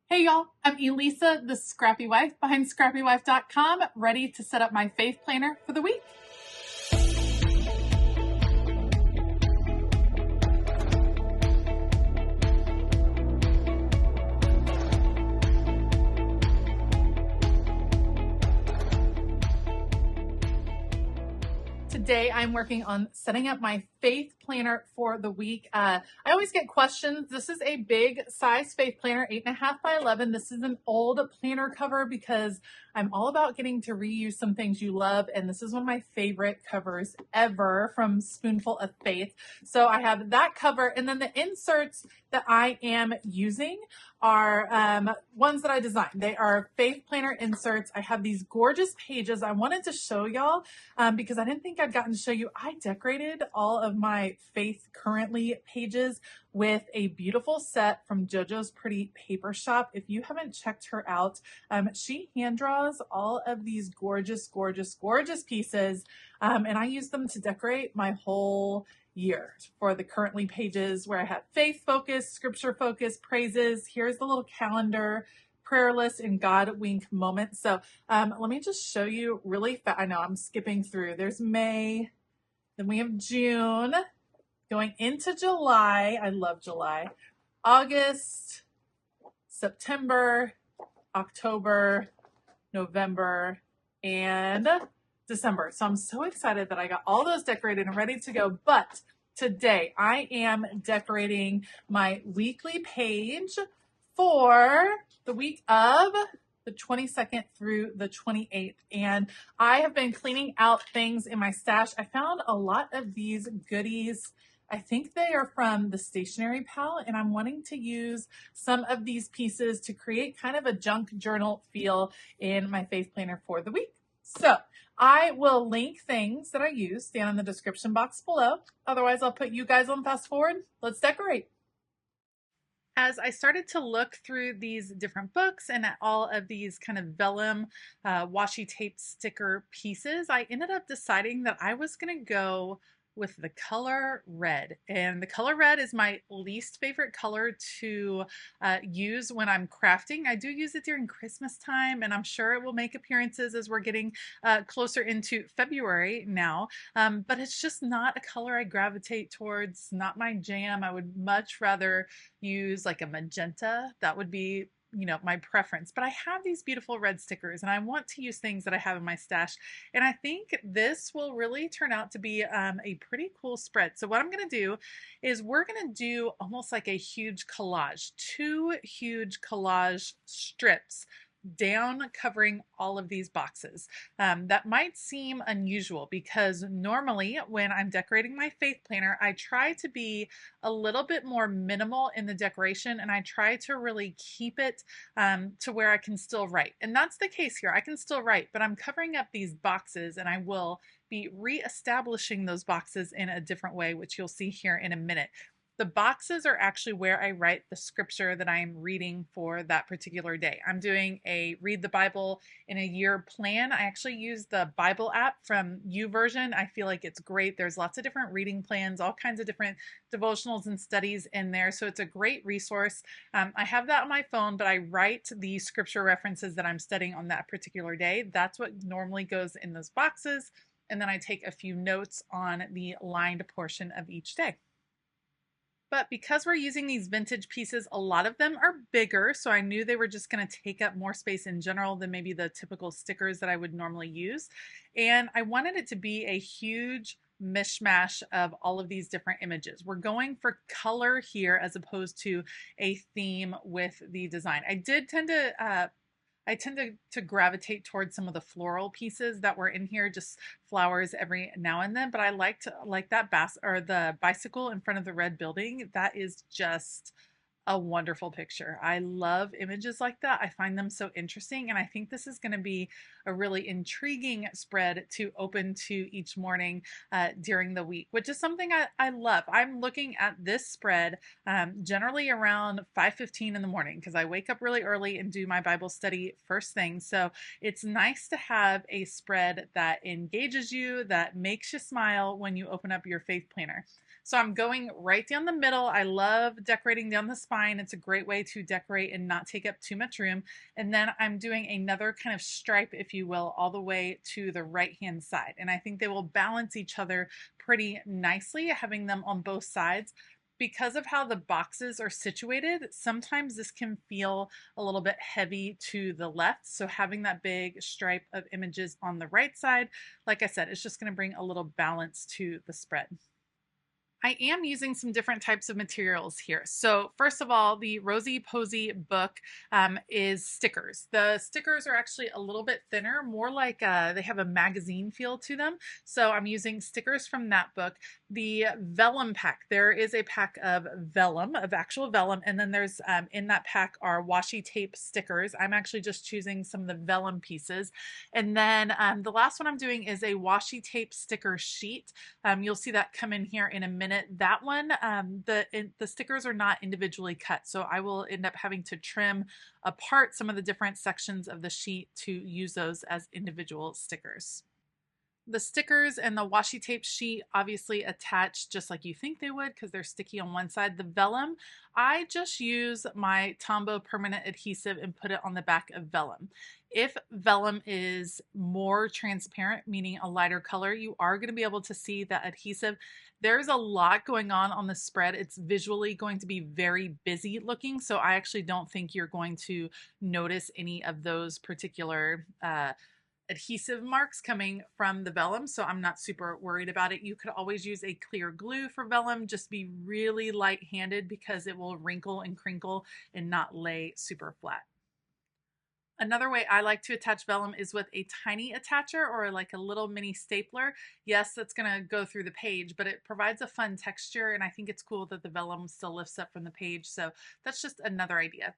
Hey y'all, I'm Elisa, the Scrappy Wife behind ScrappyWife.com, ready to set up my faith planner for the week. Today I'm working on setting up my faith planner for the week. I always get questions. This is a big size faith planner, 8.5 by 11. This is an old planner cover because I'm all about getting to reuse some things you love. And this is one of my favorite covers ever from Spoonful of Faith. So I have that cover, and then the inserts that I am using are ones that I designed. They are faith planner inserts. I have these gorgeous pages I wanted to show y'all because I didn't think I'd gotten to show you. I decorated all of my Faith Currently pages with a beautiful set from JoJo's Pretty Paper Shop. If you haven't checked her out, she hand draws all of these gorgeous, gorgeous, gorgeous pieces, and I use them to decorate my whole year for the Currently pages where I have faith focus, scripture focus, praises. Here's the little calendar, prayer list, and God wink moments. So let me just show you really fast. I know I'm skipping through. There's May, then we have June, going into July. I love July. August, September, October, November, and December. So I'm so excited that I got all those decorated and ready to go. But today I am decorating my weekly page for the week of the 22nd through the 28th. And I have been cleaning out things in my stash. I found a lot of these goodies. I think they are from the Stationery Pal, and I'm wanting to use some of these pieces to create kind of a junk journal feel in my faith planner for the week. So I will link things that I use down in the description box below. Otherwise, I'll put you guys on fast forward. Let's decorate. As I started to look through these different books and at all of these kind of vellum washi tape sticker pieces, I ended up deciding that I was going to go with the color red. And the color red is my least favorite color to use when I'm crafting. I do use it during Christmas time, and I'm sure it will make appearances as we're getting closer into February now. But it's just not a color I gravitate towards, not my jam. I would much rather use like a magenta. That would be my preference. But I have these beautiful red stickers and I want to use things that I have in my stash. And I think this will really turn out to be a pretty cool spread. So what I'm going to do is we're going to do almost like a huge collage, 2 huge collage strips down covering all of these boxes. That might seem unusual because normally when I'm decorating my faith planner, I try to be a little bit more minimal in the decoration and I try to really keep it to where I can still write. And that's the case here. I can still write, but I'm covering up these boxes and I will be re-establishing those boxes in a different way, which you'll see here in a minute. The boxes are actually where I write the scripture that I'm reading for that particular day. I'm doing a Read the Bible in a Year plan. I actually use the Bible app from YouVersion. I feel like it's great. There's lots of different reading plans, all kinds of different devotionals and studies in there. So it's a great resource. I have that on my phone, but I write the scripture references that I'm studying on that particular day. That's what normally goes in those boxes. And then I take a few notes on the lined portion of each day. But because we're using these vintage pieces, a lot of them are bigger, so I knew they were just going to take up more space in general than maybe the typical stickers that I would normally use. And I wanted it to be a huge mishmash of all of these different images. We're going for color here as opposed to a theme with the design. I tend to gravitate towards some of the floral pieces that were in here, just flowers every now and then. But I like that the bicycle in front of the red building. That is just a wonderful picture. I love images like that. I find them so interesting, and I think this is going to be a really intriguing spread to open to each morning during the week, which is something I love. I'm looking at this spread generally around 5:15 in the morning because I wake up really early and do my Bible study first thing. So it's nice to have a spread that engages you, that makes you smile when you open up your faith planner. So I'm going right down the middle. I love decorating down the spine. It's a great way to decorate and not take up too much room. And then I'm doing another kind of stripe, if you will, all the way to the right-hand side. And I think they will balance each other pretty nicely, having them on both sides. Because of how the boxes are situated, sometimes this can feel a little bit heavy to the left. So having that big stripe of images on the right side, like I said, it's just going to bring a little balance to the spread. I am using some different types of materials here. So first of all, the Rosy Posey book is stickers. The stickers are actually a little bit thinner, more like they have a magazine feel to them. So I'm using stickers from that book. The vellum pack, there is a pack of vellum, of actual vellum, and then there's in that pack are washi tape stickers. I'm actually just choosing some of the vellum pieces. And then the last one I'm doing is a washi tape sticker sheet. You'll see that come in here in a minute. That one, the stickers are not individually cut, so I will end up having to trim apart some of the different sections of the sheet to use those as individual stickers. The stickers and the washi tape sheet obviously attach just like you think they would because they're sticky on one side. The vellum, I just use my Tombow permanent adhesive and put it on the back of vellum. If vellum is more transparent, meaning a lighter color, you are going to be able to see that adhesive. There's a lot going on the spread. It's visually going to be very busy looking, so I actually don't think you're going to notice any of those particular adhesive marks coming from the vellum, so I'm not super worried about it. You could always use a clear glue for vellum. Just be really light-handed because it will wrinkle and crinkle and not lay super flat. Another way I like to attach vellum is with a tiny attacher or like a little mini stapler. Yes, that's going to go through the page, but it provides a fun texture, and I think it's cool that the vellum still lifts up from the page, so that's just another idea.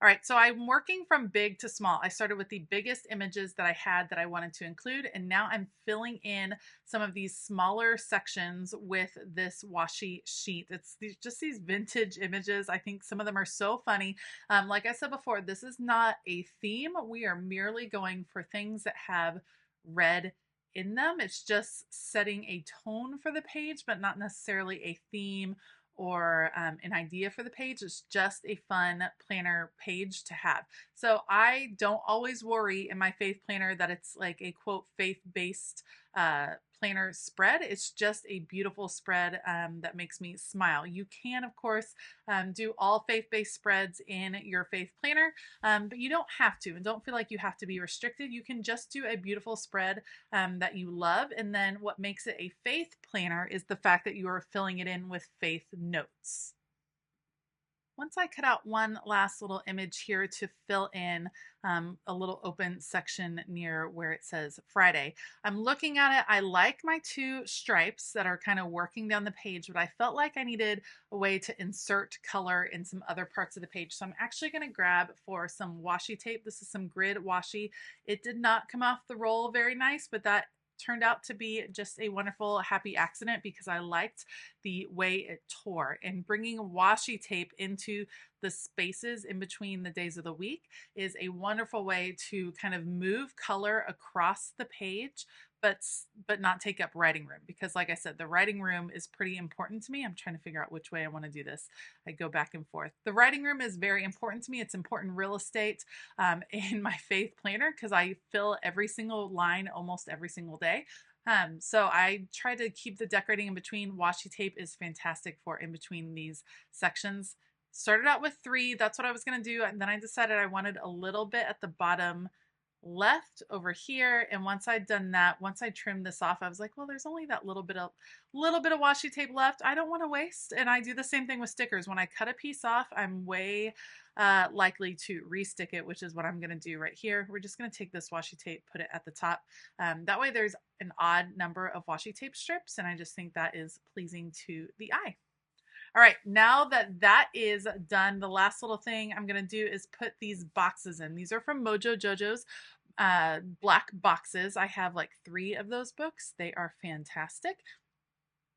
All right, so I'm working from big to small. I started with the biggest images that I had that I wanted to include, and now I'm filling in some of these smaller sections with this washi sheet. It's just these vintage images. I think some of them are so funny. Like I said before, this is not a theme. We are merely going for things that have red in them. It's just setting a tone for the page, but not necessarily a theme or an idea for the page. It's just a fun planner page to have. So I don't always worry in my faith planner that it's like a quote faith-based planner spread. It's just a beautiful spread that makes me smile. You can, of course, do all faith-based spreads in your faith planner, but you don't have to, and don't feel like you have to be restricted. You can just do a beautiful spread that you love, and then what makes it a faith planner is the fact that you are filling it in with faith notes. Once I cut out one last little image here to fill in a little open section near where it says Friday, I'm looking at it. I like my two stripes that are kind of working down the page, but I felt like I needed a way to insert color in some other parts of the page. So I'm actually going to grab for some washi tape. This is some grid washi. It did not come off the roll very nice, but that turned out to be just a wonderful happy accident because I liked the way it tore, and bringing washi tape into the spaces in between the days of the week is a wonderful way to kind of move color across the page, but not take up writing room, because like I said, the writing room is pretty important to me. I'm trying to figure out which way I want to do this. I go back and forth. The writing room is very important to me. It's important real estate in my faith planner because I fill every single line almost every single day. So I try to keep the decorating in between. Washi tape is fantastic for in between these sections. Started out with 3. That's what I was going to do. And then I decided I wanted a little bit at the bottom left over here, and once I'd done that, once I trimmed this off, I was like, well, there's only that little bit of washi tape left. I don't want to waste. And I do the same thing with stickers. When I cut a piece off, I'm way likely to restick it, which is what I'm going to do right here. We're just going to take this washi tape, put it at the top. That way there's an odd number of washi tape strips, and I just think that is pleasing to the eye. All right, now that that is done, the last little thing I'm going to do is put these boxes in. These are from Mojo Jojo's black boxes. I have like 3 of those books. They are fantastic.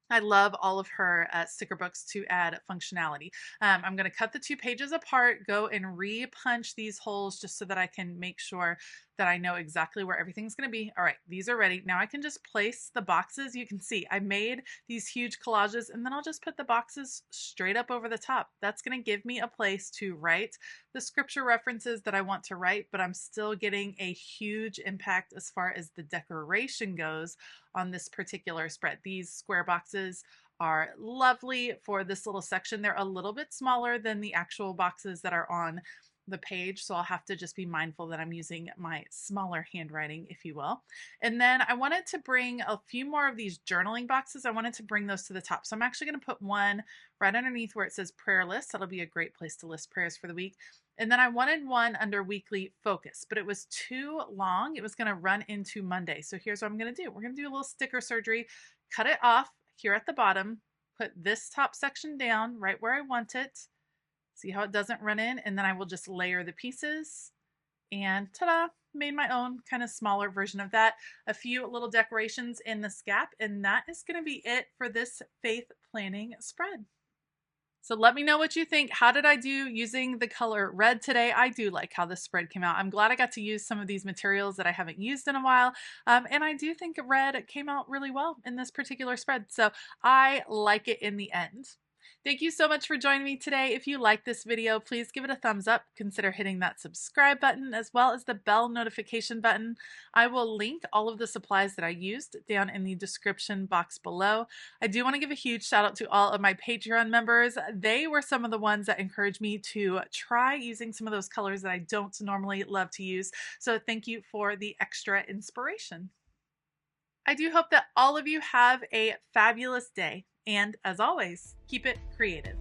I love all of her sticker books to add functionality. I'm going to cut the 2 pages apart, go and re-punch these holes just so that I can make sure that I know exactly where everything's going to be. All right, these are ready. Now I can just place the boxes. You can see I made these huge collages, and then I'll just put the boxes straight up over the top. That's going to give me a place to write the scripture references that I want to write, but I'm still getting a huge impact as far as the decoration goes on this particular spread. These square boxes are lovely for this little section. They're a little bit smaller than the actual boxes that are on the page, so I'll have to just be mindful that I'm using my smaller handwriting, if you will. And then I wanted to bring a few more of these journaling boxes. I wanted to bring those to the top. So I'm actually going to put one right underneath where it says prayer list. That'll be a great place to list prayers for the week. And then I wanted one under weekly focus, but it was too long. It was going to run into Monday. So here's what I'm going to do. We're going to do a little sticker surgery, cut it off here at the bottom, put this top section down right where I want it. See how it doesn't run in? And then I will just layer the pieces and ta-da, made my own kind of smaller version of that. A few little decorations in this gap, and that is going to be it for this faith planning spread. So let me know what you think. How did I do using the color red today? I do like how this spread came out. I'm glad I got to use some of these materials that I haven't used in a while. And I do think red came out really well in this particular spread. So I like it in the end. Thank you so much for joining me today. If you like this video, please give it a thumbs up. Consider hitting that subscribe button as well as the bell notification button. I will link all of the supplies that I used down in the description box below. I do want to give a huge shout out to all of my Patreon members. They were some of the ones that encouraged me to try using some of those colors that I don't normally love to use. So thank you for the extra inspiration. I do hope that all of you have a fabulous day. And as always, keep it creative.